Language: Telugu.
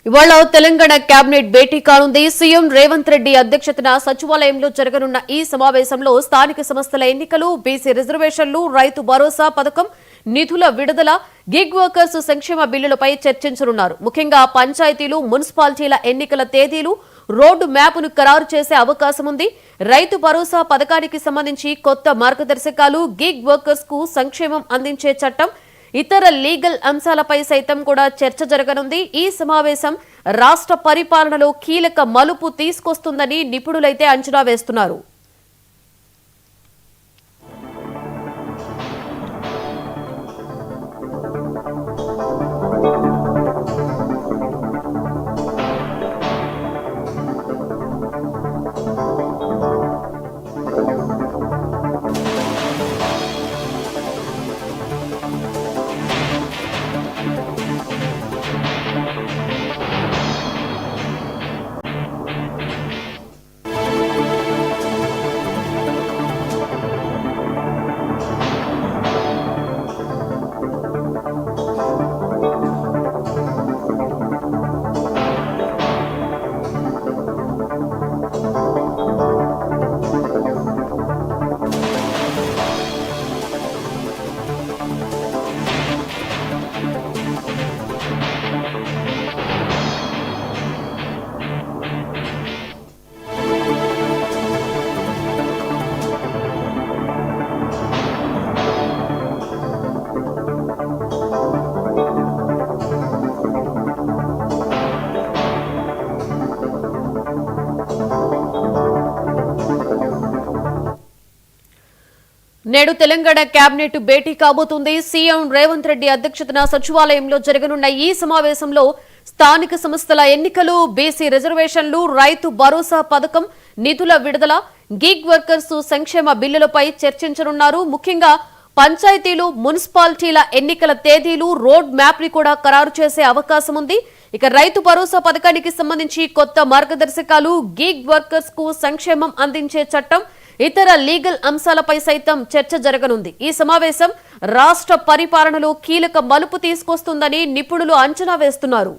ఇవాళ తెలంగాణ కేబినెట్ భేటీ కానుంది. సీఎం రేవంత్ రెడ్డి అధ్యక్షతన సచివాలయంలో జరగనున్న ఈ సమావేశంలో స్థానిక సంస్థల ఎన్నికలు, బీసీ రిజర్వేషన్లు, రైతు భరోసా పథకం, నిధుల విడుదల, గిగ్ వర్కర్స్ సంక్షేమ బిల్లులపై చర్చించనున్నారు. ముఖ్యంగా పంచాయతీలు, మున్సిపాలిటీల ఎన్నికల తేదీలు, రోడ్డు మ్యాప్ను ఖరారు చేసే అవకాశం ఉంది. రైతు భరోసా పథకానికి సంబంధించి కొత్త మార్గదర్శకాలు, గిగ్ వర్కర్స్ కు సంక్షేమం అందించే చట్టం, ఇతర లీగల్ అంశాలపై సైతం కూడా చర్చ జరగనుంది. ఈ సమావేశం రాష్ట్ర పరిపాలనలో కీలక మలుపు తీసుకొస్తుందని నిపుణులైతే అంచనా వేస్తున్నారు. నేడు తెలంగాణ కేబినెట్ భేటీ కాబోతుంది. సీఎం రేవంత్ రెడ్డి అధ్యక్షతన సచివాలయంలో జరగనున్న ఈ సమావేశంలో స్థానిక సంస్థల ఎన్నికలు, బీసీ రిజర్వేషన్లు, రైతు భరోసా పథకం, నిధుల విడుదల, గిగ్ వర్కర్స్ సంక్షేమ బిల్లులపై చర్చించనున్నారు. ముఖ్యంగా పంచాయతీలు, మున్సిపాలిటీల ఎన్నికల తేదీలు, రోడ్ మ్యాప్ ని కూడా ఖరారు చేసే అవకాశం ఉంది. ఇక రైతు భరోసా పథకానికి సంబంధించి కొత్త మార్గదర్శకాలు, గిగ్ వర్కర్స్ కు సంక్షేమం అందించే చట్టం, ఇతర లీగల్ అంశాలపై సైతం చర్చ జరగనుంది. ఈ సమావేశం రాష్ట్ర పరిపాలనలో కీలక మలుపు తీసుకొస్తుందని నిపుణులు అంచనా వేస్తున్నారు.